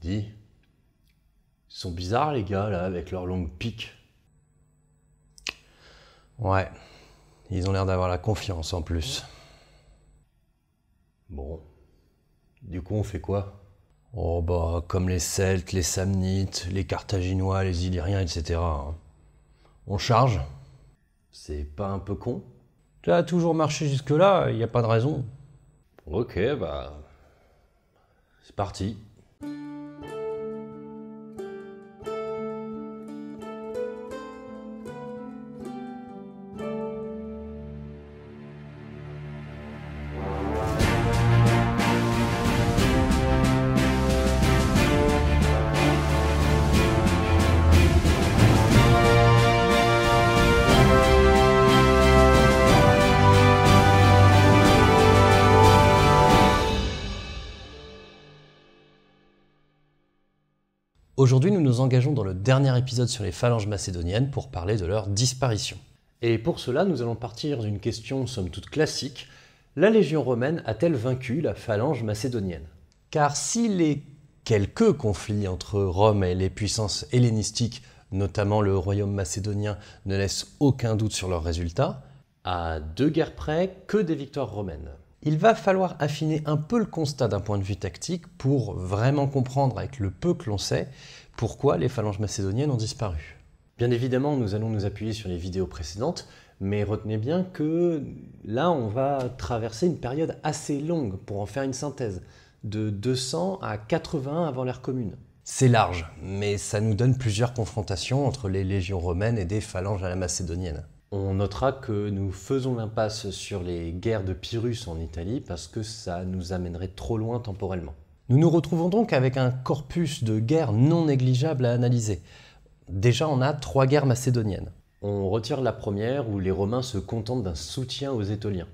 Dis, ils sont bizarres les gars là, avec leurs longues piques. Ouais, ils ont l'air d'avoir la confiance en plus. Bon, du coup on fait quoi? Oh bah, comme les Celtes, les Samnites, les Carthaginois, les Illyriens, etc. hein. On charge. C'est pas un peu con? Ça a toujours marché jusque-là, y a pas de raison. Ok, bah... c'est parti. Aujourd'hui, nous nous engageons dans le dernier épisode sur les phalanges macédoniennes pour parler de leur disparition. Et pour cela, nous allons partir d'une question somme toute classique. La Légion romaine a-t-elle vaincu la phalange macédonienne? Car si les quelques conflits entre Rome et les puissances hellénistiques, notamment le royaume macédonien, ne laissent aucun doute sur leurs résultats, À 2 guerres près, que des victoires romaines. il va falloir affiner un peu le constat d'un point de vue tactique pour vraiment comprendre avec le peu que l'on sait pourquoi les phalanges macédoniennes ont disparu. Bien évidemment, nous allons nous appuyer sur les vidéos précédentes, mais retenez bien que là, on va traverser une période assez longue pour en faire une synthèse, de 200 à 80 avant l'ère commune. C'est large, mais ça nous donne plusieurs confrontations entre les légions romaines et des phalanges à la macédonienne. On notera que nous faisons l'impasse sur les guerres de Pyrrhus en Italie parce que ça nous amènerait trop loin temporellement. Nous nous retrouvons donc avec un corpus de guerres non négligeable à analyser. Déjà, on a 3 guerres macédoniennes. On retire la première où les Romains se contentent d'un soutien aux Étoliens.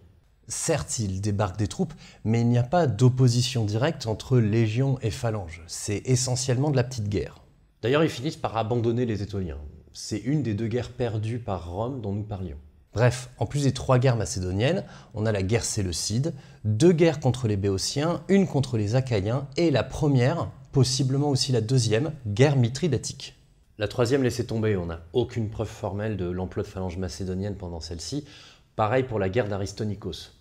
Certes, ils débarquent des troupes, mais il n'y a pas d'opposition directe entre légion et phalange. C'est essentiellement de la petite guerre. D'ailleurs, ils finissent par abandonner les Étoliens. C'est une des 2 guerres perdues par Rome dont nous parlions. Bref, en plus des 3 guerres macédoniennes, on a la guerre séleucide, 2 guerres contre les Béotiens, une contre les Achaïens, et la première, possiblement aussi la deuxième, guerre mithridatique. La troisième, laissez tomber, on n'a aucune preuve formelle de l'emploi de phalange macédonienne pendant celle-ci. Pareil pour la guerre d'Aristonikos.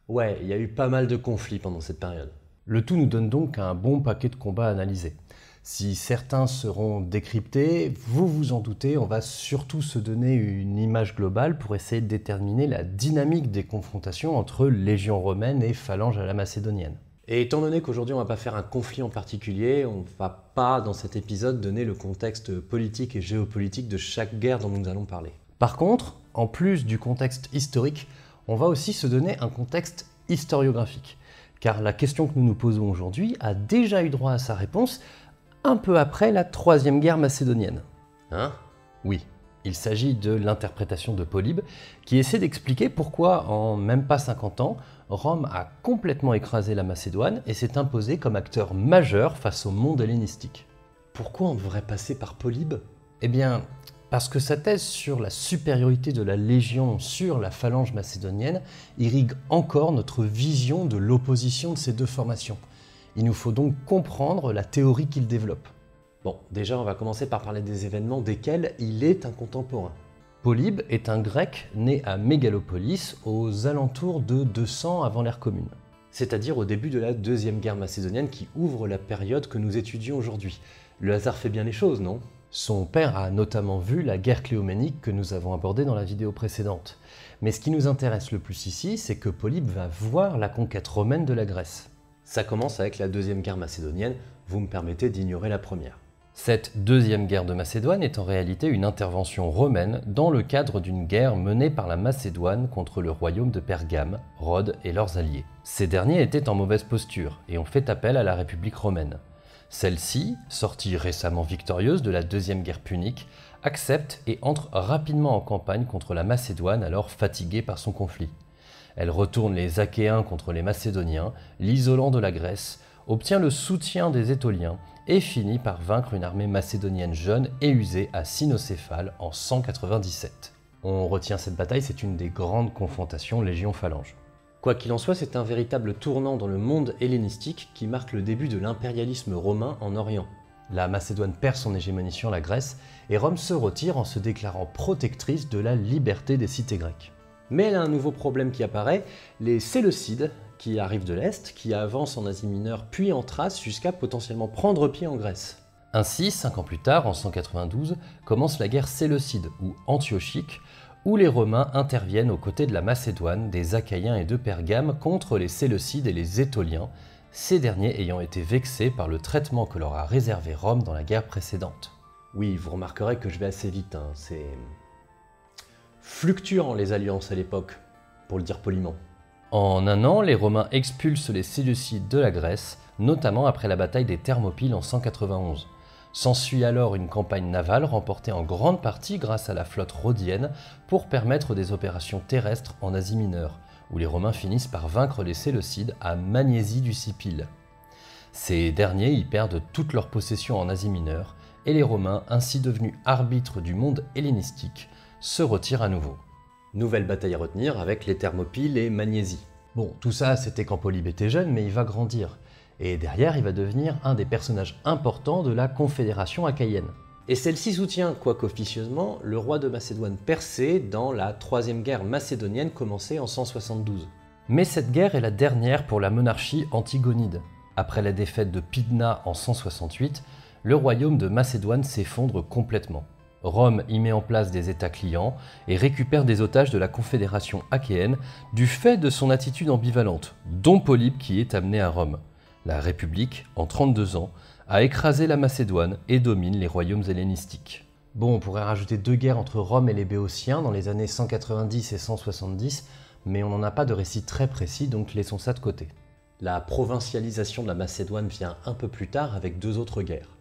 Ouais, il y a eu pas mal de conflits pendant cette période. Le tout nous donne donc un bon paquet de combats à analyser. Si certains seront décryptés, vous vous en doutez, on va surtout se donner une image globale pour essayer de déterminer la dynamique des confrontations entre légion romaine et phalange à la macédonienne. Et étant donné qu'aujourd'hui on ne va pas faire un conflit en particulier, on ne va pas dans cet épisode donner le contexte politique et géopolitique de chaque guerre dont nous allons parler. Par contre, en plus du contexte historique, on va aussi se donner un contexte historiographique. Car la question que nous nous posons aujourd'hui a déjà eu droit à sa réponse un peu après la troisième guerre macédonienne. Hein? Oui, il s'agit de l'interprétation de Polybe qui essaie d'expliquer pourquoi, en même pas 50 ans, Rome a complètement écrasé la Macédoine et s'est imposé comme acteur majeur face au monde hellénistique. Pourquoi on devrait passer par Polybe? Eh bien, parce que sa thèse sur la supériorité de la Légion sur la phalange macédonienne irrigue encore notre vision de l'opposition de ces 2 formations. Il nous faut donc comprendre la théorie qu'il développe. Bon, déjà on va commencer par parler des événements desquels il est un contemporain. Polybe est un grec né à Mégalopolis aux alentours de 200 avant l'ère commune. C'est-à-dire au début de la deuxième guerre macédonienne qui ouvre la période que nous étudions aujourd'hui. Le hasard fait bien les choses, non? Son père a notamment vu la guerre cléoménique que nous avons abordée dans la vidéo précédente. Mais ce qui nous intéresse le plus ici, c'est que Polybe va voir la conquête romaine de la Grèce. Ça commence avec la deuxième guerre macédonienne, vous me permettez d'ignorer la première. Cette deuxième guerre de Macédoine est en réalité une intervention romaine dans le cadre d'une guerre menée par la Macédoine contre le royaume de Pergame, Rhodes et leurs alliés. Ces derniers étaient en mauvaise posture et ont fait appel à la République romaine. Celle-ci, sortie récemment victorieuse de la deuxième guerre punique, accepte et entre rapidement en campagne contre la Macédoine alors fatiguée par son conflit. Elle retourne les Achéens contre les Macédoniens, l'isolant de la Grèce, obtient le soutien des Étoliens et finit par vaincre une armée macédonienne jeune et usée à Cynocéphale en 197. On retient cette bataille, c'est une des grandes confrontations légion-phalange. Quoi qu'il en soit, c'est un véritable tournant dans le monde hellénistique qui marque le début de l'impérialisme romain en Orient. La Macédoine perd son hégémonie sur la Grèce et Rome se retire en se déclarant protectrice de la liberté des cités grecques. Mais elle a un nouveau problème qui apparaît, les Séleucides, qui arrivent de l'Est, qui avancent en Asie mineure puis en Thrace jusqu'à potentiellement prendre pied en Grèce. Ainsi, 5 ans plus tard, en 192, commence la guerre séleucide ou antiochique, où les Romains interviennent aux côtés de la Macédoine, des Achaïens et de Pergame contre les Séleucides et les Étoliens, ces derniers ayant été vexés par le traitement que leur a réservé Rome dans la guerre précédente. Oui, vous remarquerez que je vais assez vite, c'est fluctuant les alliances à l'époque, pour le dire poliment. En un an, les Romains expulsent les Séleucides de la Grèce, notamment après la bataille des Thermopyles en 191. S'ensuit alors une campagne navale remportée en grande partie grâce à la flotte rhodienne pour permettre des opérations terrestres en Asie mineure, où les Romains finissent par vaincre les Séleucides à Magnésie du Sipyle. Ces derniers y perdent toutes leurs possessions en Asie mineure, et les Romains, ainsi devenus arbitres du monde hellénistique, se retirent à nouveau. Nouvelle bataille à retenir avec les Thermopyles et Magnésie. Bon, tout ça c'était quand Polybe était jeune, mais il va grandir. Et derrière, il va devenir un des personnages importants de la Confédération achaïenne. Et celle-ci soutient, quoique officieusement, le roi de Macédoine Persée dans la troisième guerre macédonienne commencée en 172. Mais cette guerre est la dernière pour la monarchie antigonide. Après la défaite de Pydna en 168, le royaume de Macédoine s'effondre complètement. Rome y met en place des États clients et récupère des otages de la Confédération achéenne du fait de son attitude ambivalente, dont Polybe qui est amené à Rome. La République, en 32 ans, a écrasé la Macédoine et domine les royaumes hellénistiques. Bon, on pourrait rajouter 2 guerres entre Rome et les Béotiens dans les années 190 et 170, mais on n'en a pas de récit très précis, donc laissons ça de côté. La provincialisation de la Macédoine vient un peu plus tard avec 2 autres guerres.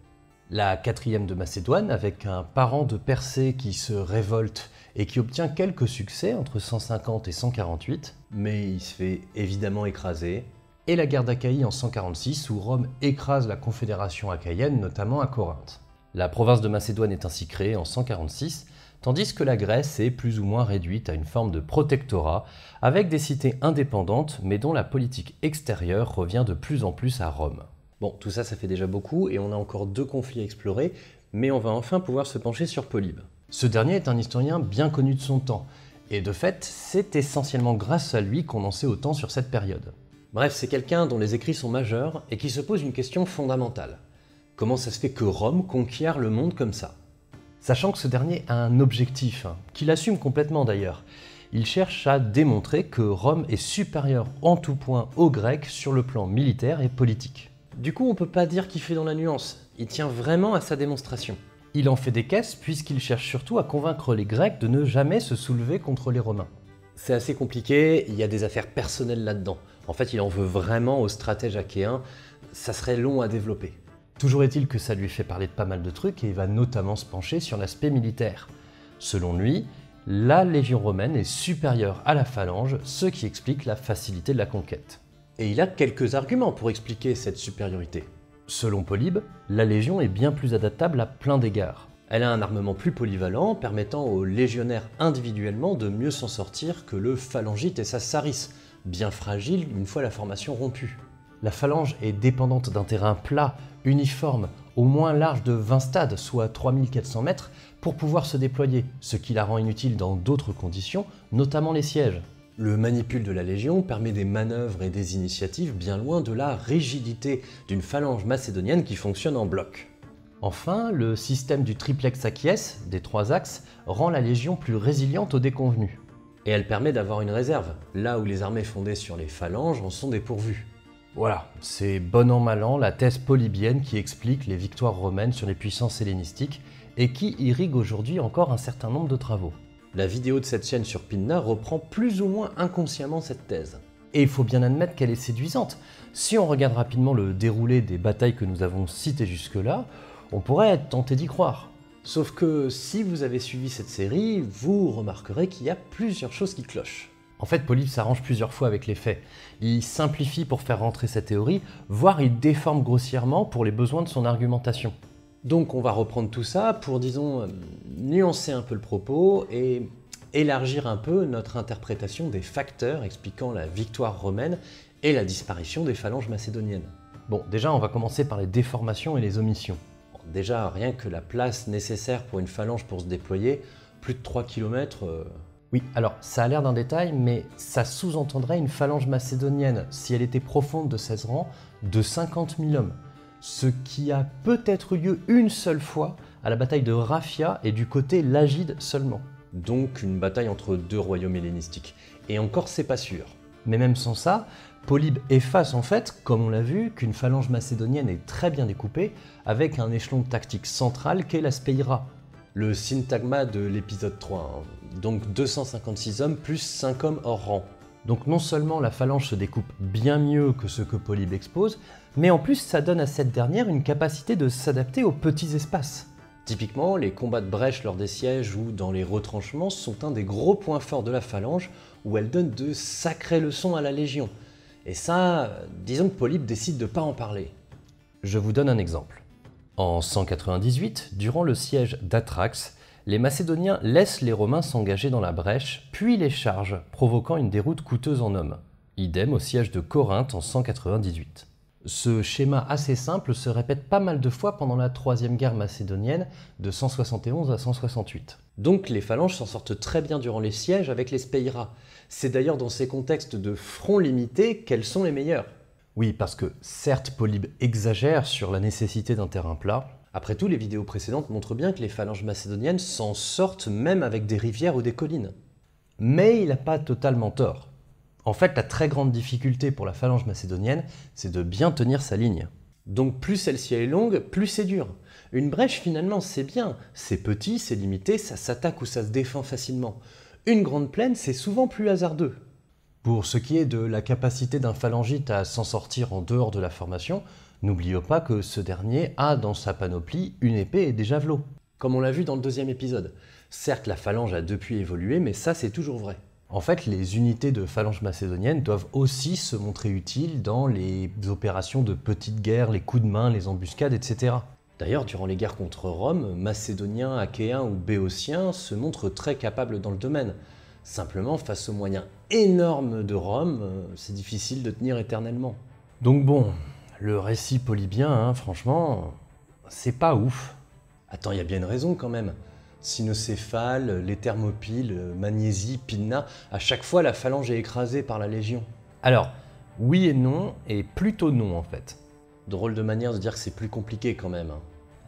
La 4e de Macédoine, avec un parent de Persée qui se révolte et qui obtient quelques succès entre 150 et 148, mais il se fait évidemment écraser. Et la guerre d'Achaïe en 146, où Rome écrase la confédération achaïenne, notamment à Corinthe. La province de Macédoine est ainsi créée en 146, tandis que la Grèce est plus ou moins réduite à une forme de protectorat, avec des cités indépendantes, mais dont la politique extérieure revient de plus en plus à Rome. Bon, tout ça, ça fait déjà beaucoup, et on a encore 2 conflits à explorer, mais on va enfin pouvoir se pencher sur Polybe. Ce dernier est un historien bien connu de son temps, et de fait, c'est essentiellement grâce à lui qu'on en sait autant sur cette période. Bref, c'est quelqu'un dont les écrits sont majeurs et qui se pose une question fondamentale. Comment ça se fait que Rome conquiert le monde comme ça? Sachant que ce dernier a un objectif, qu'il assume complètement d'ailleurs. Il cherche à démontrer que Rome est supérieure en tout point aux Grecs sur le plan militaire et politique. Du coup, on peut pas dire qu'il fait dans la nuance, il tient vraiment à sa démonstration. Il en fait des caisses puisqu'il cherche surtout à convaincre les Grecs de ne jamais se soulever contre les Romains. C'est assez compliqué, il y a des affaires personnelles là-dedans. En fait, il en veut vraiment aux stratèges achéens, ça serait long à développer. Toujours est-il que ça lui fait parler de pas mal de trucs et il va notamment se pencher sur l'aspect militaire. Selon lui, la légion romaine est supérieure à la phalange, ce qui explique la facilité de la conquête. Et il a quelques arguments pour expliquer cette supériorité. Selon Polybe, la légion est bien plus adaptable à plein d'égards. Elle a un armement plus polyvalent, permettant aux légionnaires individuellement de mieux s'en sortir que le phalangite et sa sarisse, bien fragile une fois la formation rompue. La phalange est dépendante d'un terrain plat, uniforme, au moins large de 20 stades, soit 3400 mètres, pour pouvoir se déployer, ce qui la rend inutile dans d'autres conditions, notamment les sièges. Le manipule de la Légion permet des manœuvres et des initiatives bien loin de la rigidité d'une phalange macédonienne qui fonctionne en bloc. Enfin, le système du triplex acquiesce, des 3 axes, rend la Légion plus résiliente aux déconvenues. Et elle permet d'avoir une réserve, là où les armées fondées sur les phalanges en sont dépourvues. Voilà, c'est bon an mal an la thèse polybienne qui explique les victoires romaines sur les puissances hellénistiques et qui irrigue aujourd'hui encore un certain nombre de travaux. La vidéo de cette chaîne sur Pydna reprend plus ou moins inconsciemment cette thèse. Et il faut bien admettre qu'elle est séduisante. Si on regarde rapidement le déroulé des batailles que nous avons citées jusque-là, on pourrait être tenté d'y croire. Sauf que si vous avez suivi cette série, vous remarquerez qu'il y a plusieurs choses qui clochent. En fait, Polybe s'arrange plusieurs fois avec les faits. Il simplifie pour faire rentrer sa théorie, voire il déforme grossièrement pour les besoins de son argumentation. Donc on va reprendre tout ça pour, disons, nuancer un peu le propos et élargir un peu notre interprétation des facteurs expliquant la victoire romaine et la disparition des phalanges macédoniennes. Bon, déjà on va commencer par les déformations et les omissions. Bon, déjà, rien que la place nécessaire pour une phalange pour se déployer, plus de 3 km, Oui, alors ça a l'air d'un détail, mais ça sous-entendrait une phalange macédonienne, si elle était profonde de 16 rangs, de 50 000 hommes. Ce qui a peut-être eu lieu une seule fois à la bataille de Raphia et du côté lagide seulement. donc une bataille entre deux royaumes hellénistiques. Et encore, c'est pas sûr. Mais même sans ça, Polybe efface en fait, comme on l'a vu, qu'une phalange macédonienne est très bien découpée, avec un échelon tactique central qu'est la Speira. Le syntagma de l'épisode 3, hein. Donc 256 hommes plus 5 hommes hors rang. Donc non seulement la phalange se découpe bien mieux que ce que Polybe expose, mais en plus ça donne à cette dernière une capacité de s'adapter aux petits espaces. Typiquement, les combats de brèche lors des sièges ou dans les retranchements sont un des gros points forts de la phalange, où elle donne de sacrées leçons à la Légion. Et ça, disons que Polybe décide de pas en parler. Je vous donne un exemple. En 198, durant le siège d'Athrax, les Macédoniens laissent les Romains s'engager dans la brèche, puis les chargent, provoquant une déroute coûteuse en hommes. Idem au siège de Corinthe en 198. Ce schéma assez simple se répète pas mal de fois pendant la troisième guerre macédonienne de 171 à 168. Donc les phalanges s'en sortent très bien durant les sièges avec les Speira. C'est d'ailleurs dans ces contextes de front limité qu'elles sont les meilleures. Oui, parce que certes Polybe exagère sur la nécessité d'un terrain plat. Après tout, les vidéos précédentes montrent bien que les phalanges macédoniennes s'en sortent même avec des rivières ou des collines. Mais il n'a pas totalement tort. En fait, la très grande difficulté pour la phalange macédonienne, c'est de bien tenir sa ligne. Donc plus celle-ci est longue, plus c'est dur. Une brèche finalement c'est bien, c'est petit, c'est limité, ça s'attaque ou ça se défend facilement. Une grande plaine c'est souvent plus hasardeux. Pour ce qui est de la capacité d'un phalangite à s'en sortir en dehors de la formation, n'oublions pas que ce dernier a dans sa panoplie une épée et des javelots. Comme on l'a vu dans le deuxième épisode. Certes la phalange a depuis évolué, mais ça c'est toujours vrai. En fait, les unités de phalange macédonienne doivent aussi se montrer utiles dans les opérations de petites guerres, les coups de main, les embuscades, etc. D'ailleurs, durant les guerres contre Rome, Macédoniens, Achéens ou Béotiens se montrent très capables dans le domaine. Simplement, face aux moyens énormes de Rome, c'est difficile de tenir éternellement. Donc bon, le récit polybien, franchement, c'est pas ouf. Attends, il y a bien une raison quand même. Cynocéphale, les Thermopyles, Magnésie, Pinna, à chaque fois la phalange est écrasée par la Légion. Alors, oui et non, et plutôt non en fait. Drôle de manière de dire que c'est plus compliqué quand même.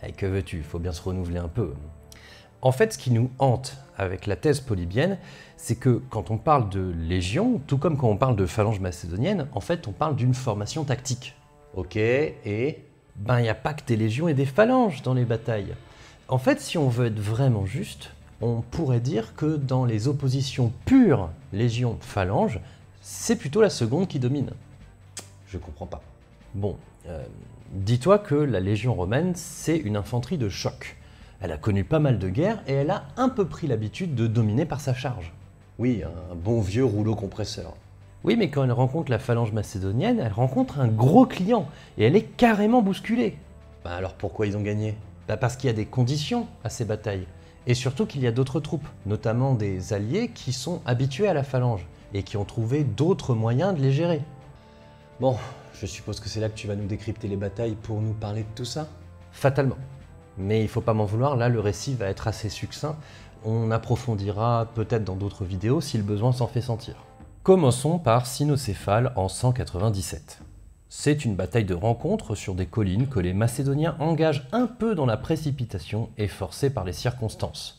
Et que veux-tu, il faut bien se renouveler un peu. En fait, ce qui nous hante avec la thèse polybienne, c'est que quand on parle de légion, tout comme quand on parle de phalange macédonienne, en fait on parle d'une formation tactique. Ok, et il n'y a pas que des légions et des phalanges dans les batailles. En fait, si on veut être vraiment juste, on pourrait dire que dans les oppositions pures légion-phalange, c'est plutôt la seconde qui domine. Je comprends pas. Bon, dis-toi que la légion romaine, c'est une infanterie de choc. Elle a connu pas mal de guerres et elle a un peu pris l'habitude de dominer par sa charge. Oui, un bon vieux rouleau compresseur. Oui, mais quand elle rencontre la phalange macédonienne, elle rencontre un gros client et elle est carrément bousculée. Alors pourquoi ils ont gagné ? Parce qu'il y a des conditions à ces batailles. Et surtout qu'il y a d'autres troupes, notamment des alliés qui sont habitués à la phalange et qui ont trouvé d'autres moyens de les gérer. Bon, je suppose que c'est là que tu vas nous décrypter les batailles pour nous parler de tout ça ? Fatalement. Mais il faut pas m'en vouloir, là le récit va être assez succinct. On approfondira peut-être dans d'autres vidéos si le besoin s'en fait sentir. Commençons par Cynocéphale en 197. C'est une bataille de rencontre sur des collines que les Macédoniens engagent un peu dans la précipitation et forcés par les circonstances.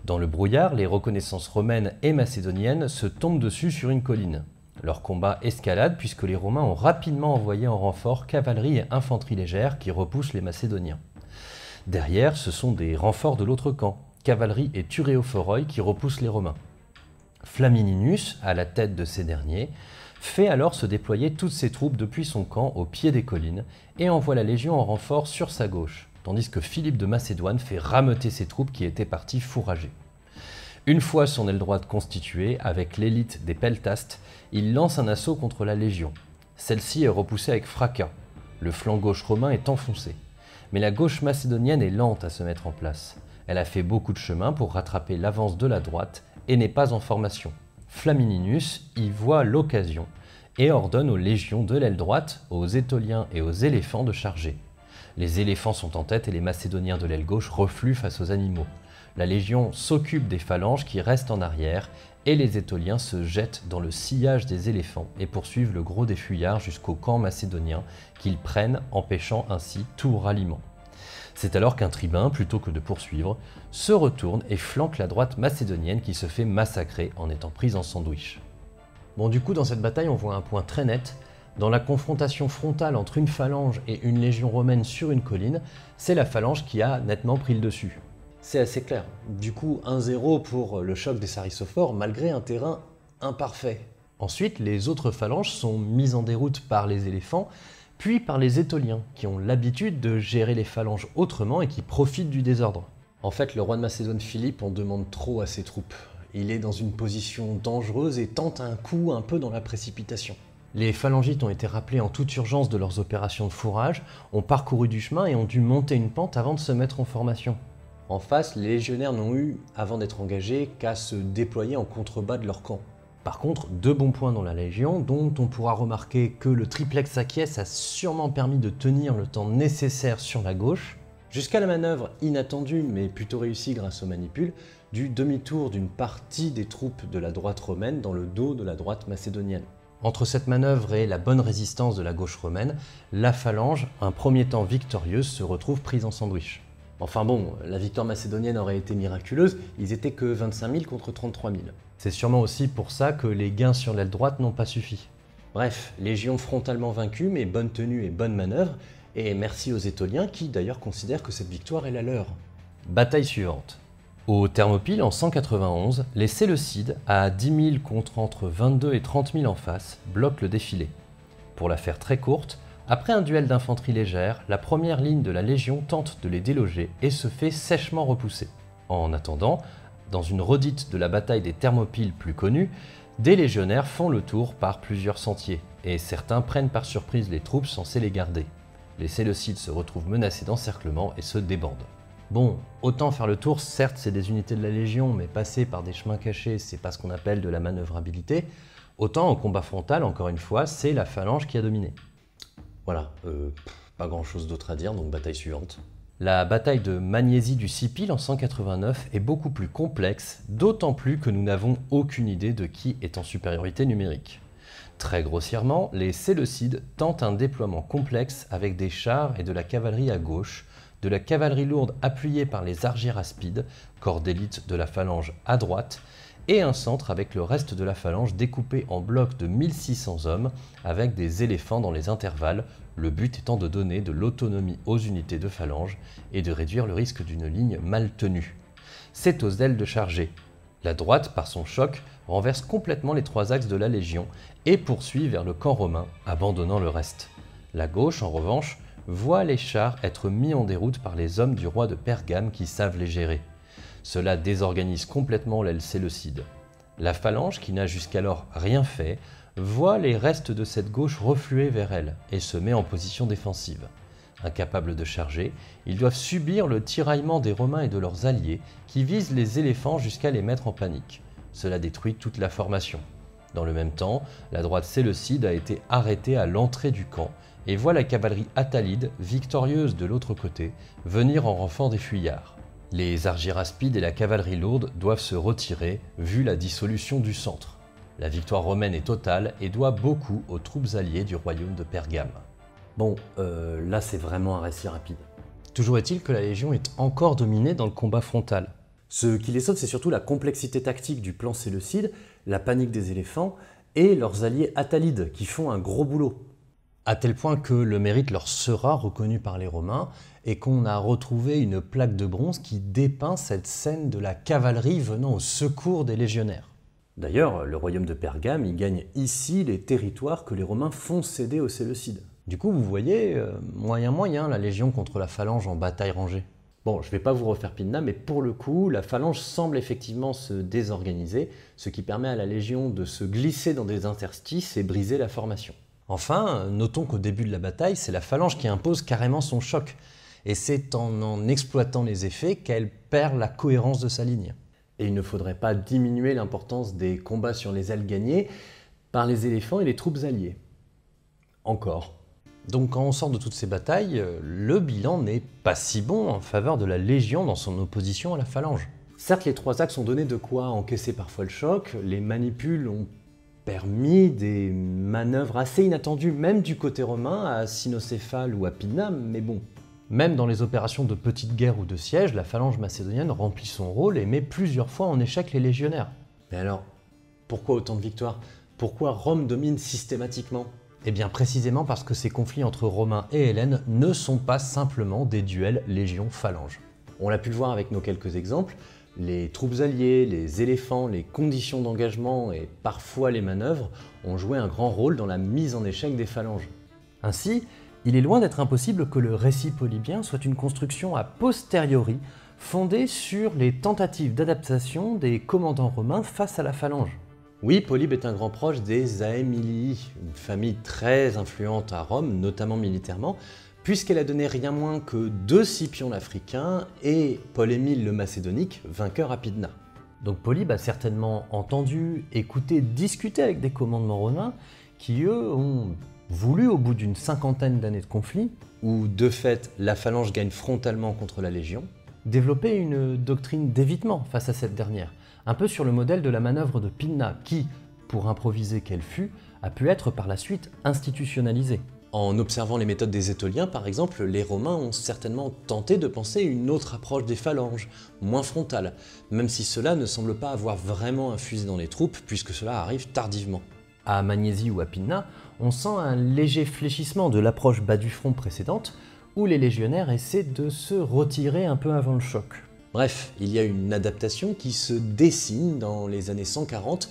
Dans le brouillard, les reconnaissances romaines et macédoniennes se tombent dessus sur une colline. Leur combat escalade puisque les Romains ont rapidement envoyé en renfort cavalerie et infanterie légère qui repoussent les Macédoniens. Derrière, ce sont des renforts de l'autre camp, cavalerie et turéophoroi qui repoussent les Romains. Flamininus, à la tête de ces derniers, fait alors se déployer toutes ses troupes depuis son camp au pied des collines et envoie la Légion en renfort sur sa gauche, tandis que Philippe de Macédoine fait rameuter ses troupes qui étaient parties fourrager. Une fois son aile droite constituée, avec l'élite des Peltastes, il lance un assaut contre la Légion. Celle-ci est repoussée avec fracas. Le flanc gauche romain est enfoncé. Mais la gauche macédonienne est lente à se mettre en place. Elle a fait beaucoup de chemin pour rattraper l'avance de la droite et n'est pas en formation. Flamininus y voit l'occasion et ordonne aux légions de l'aile droite, aux Étoliens et aux éléphants de charger. Les éléphants sont en tête et les Macédoniens de l'aile gauche refluent face aux animaux. La légion s'occupe des phalanges qui restent en arrière et les Étoliens se jettent dans le sillage des éléphants et poursuivent le gros des fuyards jusqu'au camp macédonien qu'ils prennent, empêchant ainsi tout ralliement. C'est alors qu'un tribun, plutôt que de poursuivre, se retourne et flanque la droite macédonienne qui se fait massacrer en étant prise en sandwich. Bon, du coup, dans cette bataille, on voit un point très net. Dans la confrontation frontale entre une phalange et une légion romaine sur une colline, c'est la phalange qui a nettement pris le dessus. C'est assez clair. Du coup, 1-0 pour le choc des Sarissophores, malgré un terrain imparfait. Ensuite, les autres phalanges sont mises en déroute par les éléphants, puis par les Étoliens, qui ont l'habitude de gérer les phalanges autrement et qui profitent du désordre. En fait, le roi de Macédoine Philippe en demande trop à ses troupes. Il est dans une position dangereuse et tente un coup un peu dans la précipitation. Les phalangites ont été rappelés en toute urgence de leurs opérations de fourrage, ont parcouru du chemin et ont dû monter une pente avant de se mettre en formation. En face, les légionnaires n'ont eu, avant d'être engagés, qu'à se déployer en contrebas de leur camp. Par contre, 2 bons points dans la Légion, dont on pourra remarquer que le triplex Achies a sûrement permis de tenir le temps nécessaire sur la gauche, jusqu'à la manœuvre inattendue mais plutôt réussie grâce aux manipules, du demi-tour d'une partie des troupes de la droite romaine dans le dos de la droite macédonienne. Entre cette manœuvre et la bonne résistance de la gauche romaine, la phalange, un premier temps victorieuse, se retrouve prise en sandwich. Enfin bon, la victoire macédonienne aurait été miraculeuse, ils étaient que 25 000 contre 33 000. C'est sûrement aussi pour ça que les gains sur l'aile droite n'ont pas suffi. Bref, légion frontalement vaincue, mais bonne tenue et bonne manœuvre, et merci aux Étoliens qui d'ailleurs considèrent que cette victoire est la leur. Bataille suivante. Aux Thermopyles, en 191, les Séleucides, à 10 000 contre entre 22 et 30 000 en face, bloquent le défilé. Pour la faire très courte, après un duel d'infanterie légère, la première ligne de la Légion tente de les déloger et se fait sèchement repousser. En attendant, dans une redite de la bataille des Thermopyles plus connue, des légionnaires font le tour par plusieurs sentiers, et certains prennent par surprise les troupes censées les garder. Les Séleucides se retrouvent menacés d'encerclement et se débandent. Bon, autant faire le tour, certes c'est des unités de la Légion, mais passer par des chemins cachés, c'est pas ce qu'on appelle de la manœuvrabilité, autant en combat frontal, encore une fois, c'est la phalange qui a dominé. Voilà, pas grand chose d'autre à dire, donc bataille suivante. La bataille de Magnésie du Sipyle en 189 est beaucoup plus complexe, d'autant plus que nous n'avons aucune idée de qui est en supériorité numérique. Très grossièrement, les Séleucides tentent un déploiement complexe avec des chars et de la cavalerie à gauche, de la cavalerie lourde appuyée par les argyraspides, corps d'élite de la phalange à droite, et un centre avec le reste de la phalange découpé en blocs de 1600 hommes avec des éléphants dans les intervalles, le but étant de donner de l'autonomie aux unités de phalange et de réduire le risque d'une ligne mal tenue. C'est aux ailes de charger. La droite, par son choc, renverse complètement les 3 axes de la Légion et poursuit vers le camp romain, abandonnant le reste. La gauche, en revanche, voit les chars être mis en déroute par les hommes du roi de Pergame qui savent les gérer. Cela désorganise complètement l'aile séleucide. La phalange, qui n'a jusqu'alors rien fait, voit les restes de cette gauche refluer vers elle et se met en position défensive. Incapables de charger, ils doivent subir le tiraillement des Romains et de leurs alliés qui visent les éléphants jusqu'à les mettre en panique. Cela détruit toute la formation. Dans le même temps, la droite séleucide a été arrêtée à l'entrée du camp et voit la cavalerie attalide, victorieuse de l'autre côté, venir en renfort des fuyards. Les argyraspides et la cavalerie lourde doivent se retirer, vu la dissolution du centre. La victoire romaine est totale et doit beaucoup aux troupes alliées du royaume de Pergame. Bon, là c'est vraiment un récit rapide. Toujours est-il que la Légion est encore dominée dans le combat frontal. Ce qui les sauve, c'est surtout la complexité tactique du plan séleucide, la panique des éléphants et leurs alliés attalides qui font un gros boulot. À tel point que le mérite leur sera reconnu par les Romains et qu'on a retrouvé une plaque de bronze qui dépeint cette scène de la cavalerie venant au secours des légionnaires. D'ailleurs, le royaume de Pergame y gagne ici les territoires que les Romains font céder aux Séleucides. Du coup, vous voyez, moyen la Légion contre la phalange en bataille rangée. Bon, je ne vais pas vous refaire Pindna, mais pour le coup, la phalange semble effectivement se désorganiser, ce qui permet à la Légion de se glisser dans des interstices et briser la formation. Enfin, notons qu'au début de la bataille, c'est la phalange qui impose carrément son choc, et c'est en exploitant les effets qu'elle perd la cohérence de sa ligne. Et il ne faudrait pas diminuer l'importance des combats sur les ailes gagnés par les éléphants et les troupes alliées. Encore. Donc quand on sort de toutes ces batailles, le bilan n'est pas si bon en faveur de la Légion dans son opposition à la phalange. Certes, les trois axes ont donné de quoi encaisser parfois le choc, les manipules ont permis des manœuvres assez inattendues, même du côté romain, à Cynocéphale ou à Pydna, mais bon. Même dans les opérations de petite guerre ou de siège, la phalange macédonienne remplit son rôle et met plusieurs fois en échec les légionnaires. Mais alors, pourquoi autant de victoires? Pourquoi Rome domine systématiquement? Eh bien précisément parce que ces conflits entre Romains et Hellènes ne sont pas simplement des duels légion-phalange. On l'a pu le voir avec nos quelques exemples, les troupes alliées, les éléphants, les conditions d'engagement et parfois les manœuvres ont joué un grand rôle dans la mise en échec des phalanges. Ainsi, il est loin d'être impossible que le récit polybien soit une construction a posteriori fondée sur les tentatives d'adaptation des commandants romains face à la phalange. Oui, Polybe est un grand proche des Aemilii, une famille très influente à Rome, notamment militairement, puisqu'elle a donné rien moins que 2 Scipions l'Africain et Paul-Émile le Macédonique, vainqueur à Pydna. Donc Polybe a certainement entendu, écouté, discuté avec des commandements romains qui, eux, ont voulu, au bout d'une 50aine d'années de conflit, où de fait la phalange gagne frontalement contre la Légion, développer une doctrine d'évitement face à cette dernière, un peu sur le modèle de la manœuvre de Pydna qui, pour improviser qu'elle fut, a pu être par la suite institutionnalisée. En observant les méthodes des Étoliens, par exemple, les Romains ont certainement tenté de penser une autre approche des phalanges, moins frontale, même si cela ne semble pas avoir vraiment infusé dans les troupes, puisque cela arrive tardivement. À Magnésie ou à Pydna, on sent un léger fléchissement de l'approche bas du front précédente, où les légionnaires essaient de se retirer un peu avant le choc. Bref, il y a une adaptation qui se dessine dans les années 140.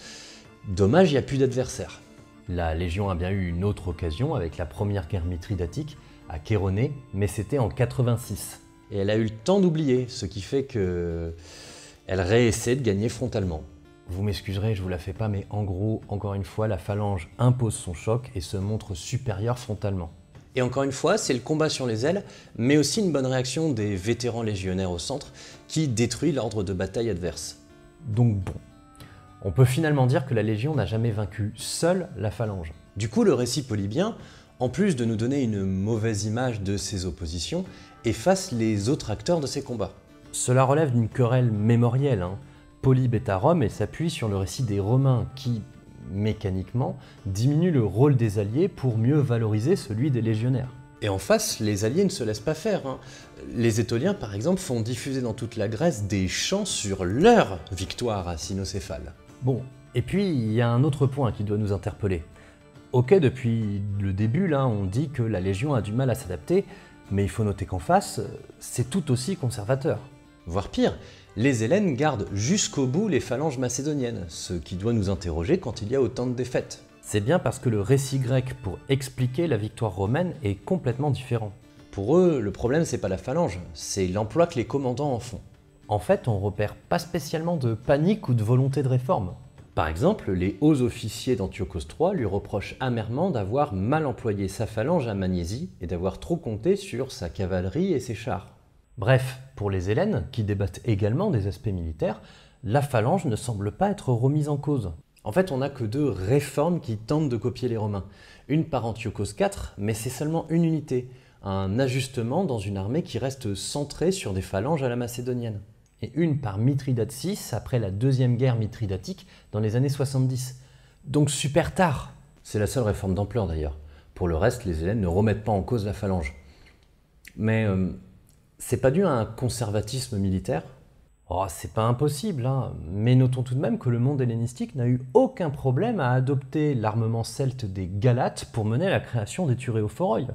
Dommage, il n'y a plus d'adversaires. La Légion a bien eu une autre occasion avec la première guerre mithridatique à Chéronée, mais c'était en 86. Et elle a eu le temps d'oublier, ce qui fait qu'elle réessaie de gagner frontalement. Vous m'excuserez, je vous la fais pas, mais en gros, encore une fois, la phalange impose son choc et se montre supérieure frontalement. Et encore une fois, c'est le combat sur les ailes, mais aussi une bonne réaction des vétérans légionnaires au centre, qui détruit l'ordre de bataille adverse. Donc bon, on peut finalement dire que la Légion n'a jamais vaincu seule la phalange. Du coup, le récit polybien, en plus de nous donner une mauvaise image de ses oppositions, efface les autres acteurs de ces combats. Cela relève d'une querelle mémorielle. Polybe est à Rome et s'appuie sur le récit des Romains qui, mécaniquement, diminue le rôle des alliés pour mieux valoriser celui des légionnaires. Et en face, les alliés ne se laissent pas faire. Les Étoliens, par exemple, font diffuser dans toute la Grèce des chants sur leur victoire à Cynocéphale. Bon, et puis il y a un autre point qui doit nous interpeller. Ok, depuis le début, là, on dit que la Légion a du mal à s'adapter, mais il faut noter qu'en face, c'est tout aussi conservateur. Voire pire, les Hellènes gardent jusqu'au bout les phalanges macédoniennes, ce qui doit nous interroger quand il y a autant de défaites. C'est bien parce que le récit grec pour expliquer la victoire romaine est complètement différent. Pour eux, le problème c'est pas la phalange, c'est l'emploi que les commandants en font. En fait, on repère pas spécialement de panique ou de volonté de réforme. Par exemple, les hauts officiers d'Antiochos III lui reprochent amèrement d'avoir mal employé sa phalange à Magnésie et d'avoir trop compté sur sa cavalerie et ses chars. Bref, pour les Hellènes, qui débattent également des aspects militaires, la phalange ne semble pas être remise en cause. En fait, on n'a que 2 réformes qui tentent de copier les Romains. Une par Antiochos IV, mais c'est seulement une unité, un ajustement dans une armée qui reste centrée sur des phalanges à la macédonienne. Et une par Mithridate VI après la deuxième guerre mithridatique dans les années 70. Donc super tard. C'est la seule réforme d'ampleur d'ailleurs. Pour le reste, les Hellènes ne remettent pas en cause la phalange. Mais c'est pas dû à un conservatisme militaire? Oh, c'est pas impossible, mais notons tout de même que le monde hellénistique n'a eu aucun problème à adopter l'armement celte des Galates pour mener à la création des Thuréophoroi.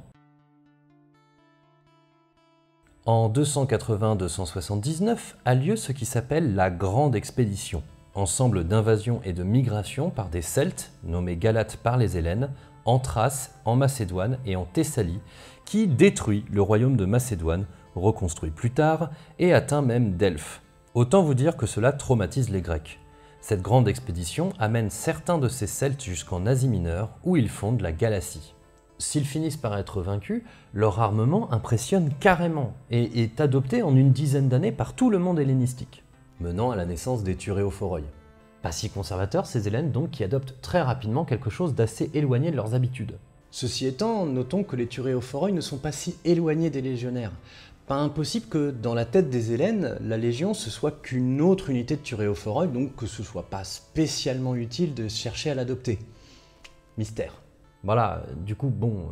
En 280-279 a lieu ce qui s'appelle la Grande Expédition, ensemble d'invasions et de migrations par des Celtes, nommés Galates par les Hellènes, en Thrace, en Macédoine et en Thessalie, qui détruit le royaume de Macédoine, reconstruit plus tard, et atteint même Delphes. Autant vous dire que cela traumatise les Grecs. Cette grande expédition amène certains de ces Celtes jusqu'en Asie mineure, où ils fondent la Galatie. S'ils finissent par être vaincus, leur armement impressionne carrément et est adopté en une dizaine d'années par tout le monde hellénistique. menant à la naissance des Thuréophoroi. Pas si conservateurs ces Hellènes donc qui adoptent très rapidement quelque chose d'assez éloigné de leurs habitudes. Ceci étant, notons que les Thuréophoroi ne sont pas si éloignés des légionnaires. Pas impossible que dans la tête des Hellènes, la Légion ce soit qu'une autre unité de Thuréophoroi, donc que ce soit pas spécialement utile de chercher à l'adopter. Mystère. Voilà, du coup, bon,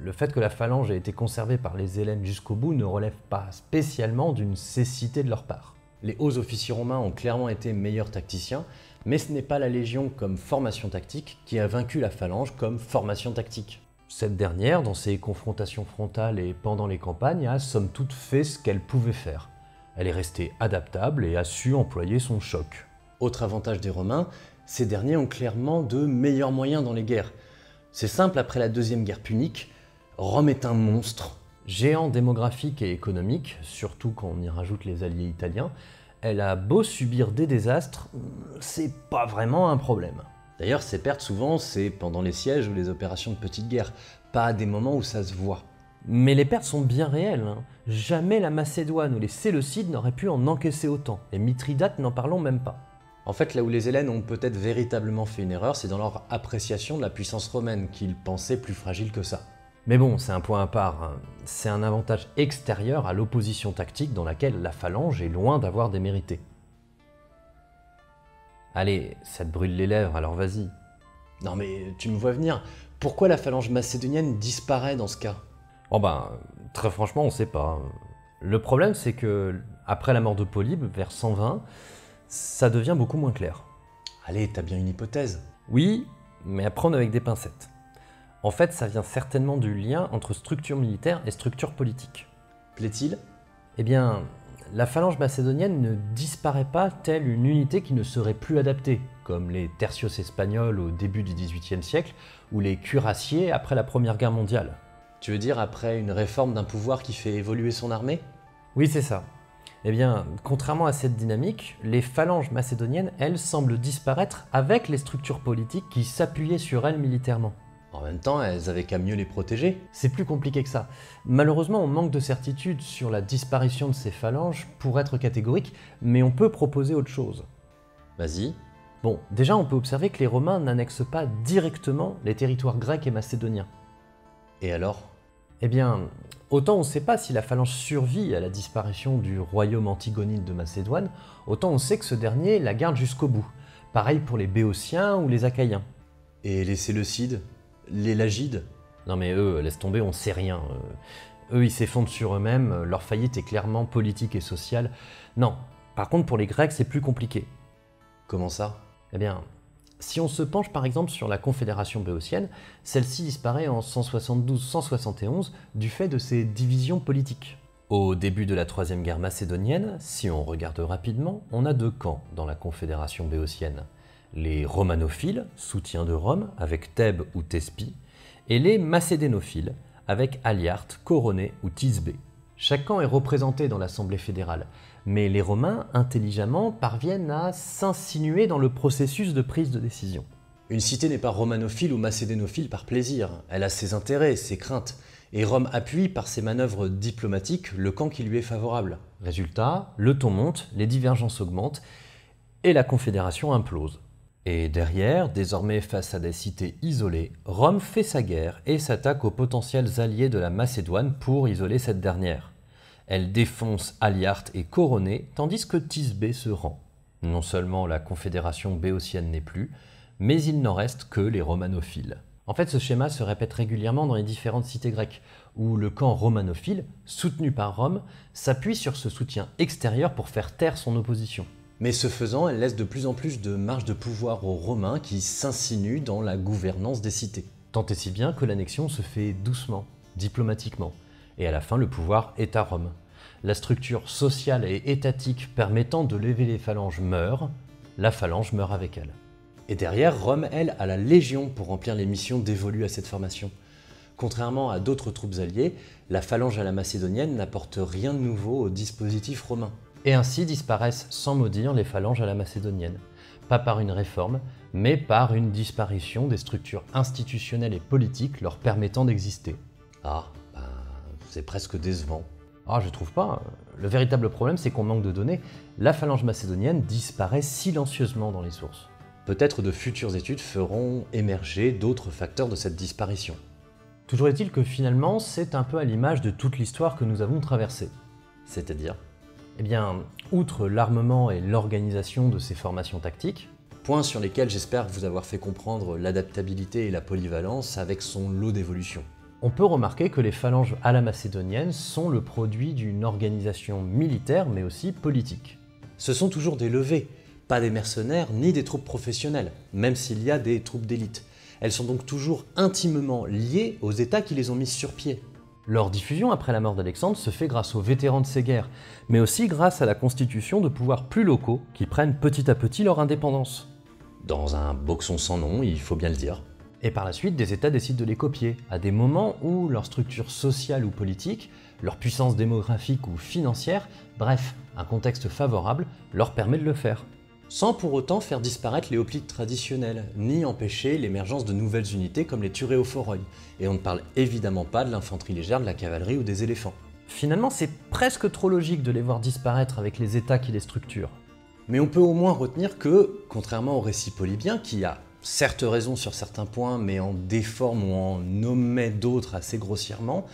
le fait que la phalange ait été conservée par les Hellènes jusqu'au bout ne relève pas spécialement d'une cécité de leur part. Les hauts officiers romains ont clairement été meilleurs tacticiens, mais ce n'est pas la Légion comme formation tactique qui a vaincu la phalange comme formation tactique. Cette dernière, dans ses confrontations frontales et pendant les campagnes, a somme toute fait ce qu'elle pouvait faire. Elle est restée adaptable et a su employer son choc. Autre avantage des Romains, ces derniers ont clairement de meilleurs moyens dans les guerres. C'est simple, après la deuxième guerre punique, Rome est un monstre. Géant démographique et économique, surtout quand on y rajoute les alliés italiens, elle a beau subir des désastres, c'est pas vraiment un problème. D'ailleurs, ces pertes, souvent, c'est pendant les sièges ou les opérations de petite guerre, pas à des moments où ça se voit. Mais les pertes sont bien réelles. Jamais la Macédoine ou les Séleucides n'auraient pu en encaisser autant. Les Mithridates, n'en parlons même pas. En fait, là où les Hellènes ont peut-être véritablement fait une erreur, c'est dans leur appréciation de la puissance romaine, qu'ils pensaient plus fragile que ça. Mais bon, c'est un point à part. C'est un avantage extérieur à l'opposition tactique dans laquelle la phalange est loin d'avoir démérité. Allez, ça te brûle les lèvres, alors vas-y. Non mais tu me vois venir, pourquoi la phalange macédonienne disparaît dans ce cas? Oh ben, très franchement, on sait pas. Le problème, c'est que, après la mort de Polybe, vers 120, ça devient beaucoup moins clair. Allez, t'as bien une hypothèse. Oui, mais à prendre avec des pincettes. En fait, ça vient certainement du lien entre structure militaire et structure politique. Plaît-il? Eh bien, la phalange macédonienne ne disparaît pas telle une unité qui ne serait plus adaptée, comme les tertios espagnols au début du XVIIIe siècle ou les cuirassiers après la Première Guerre mondiale. Tu veux dire après une réforme d'un pouvoir qui fait évoluer son armée? Oui, c'est ça. Eh bien, contrairement à cette dynamique, les phalanges macédoniennes, elles, semblent disparaître avec les structures politiques qui s'appuyaient sur elles militairement. En même temps, elles avaient qu'à mieux les protéger. C'est plus compliqué que ça. Malheureusement, on manque de certitude sur la disparition de ces phalanges pour être catégorique, mais on peut proposer autre chose. Vas-y. Bon, déjà, on peut observer que les Romains n'annexent pas directement les territoires grecs et macédoniens. Et alors? Eh bien, autant on ne sait pas si la phalange survit à la disparition du royaume antigonide de Macédoine, autant on sait que ce dernier la garde jusqu'au bout. Pareil pour les Béotiens ou les Achaïens. Et les Séleucides? Les Lagides? Non mais eux, laisse tomber, on sait rien. Eux, ils s'effondrent sur eux-mêmes, leur faillite est clairement politique et sociale. Non, par contre pour les Grecs, c'est plus compliqué. Comment ça? Eh bien, si on se penche par exemple sur la Confédération béotienne, celle-ci disparaît en 172-171 du fait de ses divisions politiques. Au début de la Troisième Guerre macédonienne, si on regarde rapidement, on a deux camps dans la Confédération béotienne. Les romanophiles, soutiens de Rome, avec Thèbes ou Thespie, et les macédénophiles, avec Haliarte, Coroné ou Thisbé. Chaque camp est représenté dans l'Assemblée fédérale, mais les Romains, intelligemment, parviennent à s'insinuer dans le processus de prise de décision. Une cité n'est pas romanophile ou macédénophile par plaisir, elle a ses intérêts, ses craintes, et Rome appuie par ses manœuvres diplomatiques le camp qui lui est favorable. Résultat, le ton monte, les divergences augmentent, et la Confédération implose. Et derrière, désormais face à des cités isolées, Rome fait sa guerre et s'attaque aux potentiels alliés de la Macédoine pour isoler cette dernière. Elle défonce Haliarte et Coroné, tandis que Thisbé se rend. Non seulement la confédération béotienne n'est plus, mais il n'en reste que les romanophiles. En fait, ce schéma se répète régulièrement dans les différentes cités grecques, où le camp romanophile, soutenu par Rome, s'appuie sur ce soutien extérieur pour faire taire son opposition. Mais ce faisant, elle laisse de plus en plus de marge de pouvoir aux Romains qui s'insinuent dans la gouvernance des cités. Tant et si bien que l'annexion se fait doucement, diplomatiquement, et à la fin le pouvoir est à Rome. La structure sociale et étatique permettant de lever les phalanges meurt, la phalange meurt avec elle. Et derrière, Rome, elle, a la Légion pour remplir les missions dévolues à cette formation. Contrairement à d'autres troupes alliées, la phalange à la macédonienne n'apporte rien de nouveau au dispositif romain. Et ainsi disparaissent sans mot dire les phalanges à la macédonienne. Pas par une réforme, mais par une disparition des structures institutionnelles et politiques leur permettant d'exister. Ah, c'est presque décevant. Ah, je trouve pas. Le véritable problème, c'est qu'on manque de données. La phalange macédonienne disparaît silencieusement dans les sources. Peut-être de futures études feront émerger d'autres facteurs de cette disparition. Toujours est-il que finalement, c'est un peu à l'image de toute l'histoire que nous avons traversée. C'est-à-dire? Eh bien, outre l'armement et l'organisation de ces formations tactiques, Points sur lesquels j'espère vous avoir fait comprendre l'adaptabilité et la polyvalence avec son lot d'évolution. on peut remarquer que les phalanges à la macédonienne sont le produit d'une organisation militaire mais aussi politique. Ce sont toujours des levées, pas des mercenaires ni des troupes professionnelles, même s'il y a des troupes d'élite. Elles sont donc toujours intimement liées aux États qui les ont mises sur pied. Leur diffusion après la mort d'Alexandre se fait grâce aux vétérans de ces guerres, mais aussi grâce à la constitution de pouvoirs plus locaux qui prennent petit à petit leur indépendance. Dans un boxon sans nom, il faut bien le dire. Et par la suite, des États décident de les copier, à des moments où leur structure sociale ou politique, leur puissance démographique ou financière, bref, un contexte favorable, leur permet de le faire. Sans pour autant faire disparaître les hoplites traditionnels, ni empêcher l'émergence de nouvelles unités comme les turéophoroi. Et on ne parle évidemment pas de l'infanterie légère, de la cavalerie ou des éléphants. Finalement, c'est presque trop logique de les voir disparaître avec les États qui les structurent. Mais on peut au moins retenir que, contrairement au récit polybien, qui a certes raison sur certains points, mais en déforme ou en omet d'autres assez grossièrement,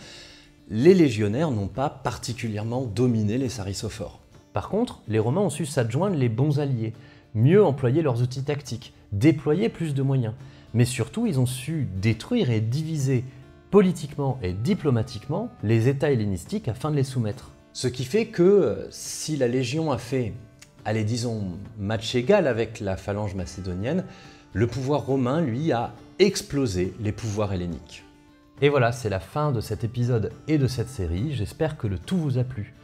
les légionnaires n'ont pas particulièrement dominé les sarissophores. Par contre, les Romains ont su s'adjoindre les bons alliés, mieux employer leurs outils tactiques, déployer plus de moyens, mais surtout ils ont su détruire et diviser politiquement et diplomatiquement les États hellénistiques afin de les soumettre. Ce qui fait que si la Légion a fait, allez disons, match égal avec la phalange macédonienne, le pouvoir romain, lui, a explosé les pouvoirs helléniques. Et voilà, c'est la fin de cet épisode et de cette série, j'espère que le tout vous a plu.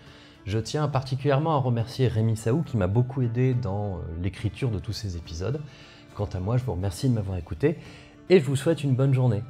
Je tiens particulièrement à remercier Rémi Saou qui m'a beaucoup aidé dans l'écriture de tous ces épisodes. Quant à moi, je vous remercie de m'avoir écouté et je vous souhaite une bonne journée.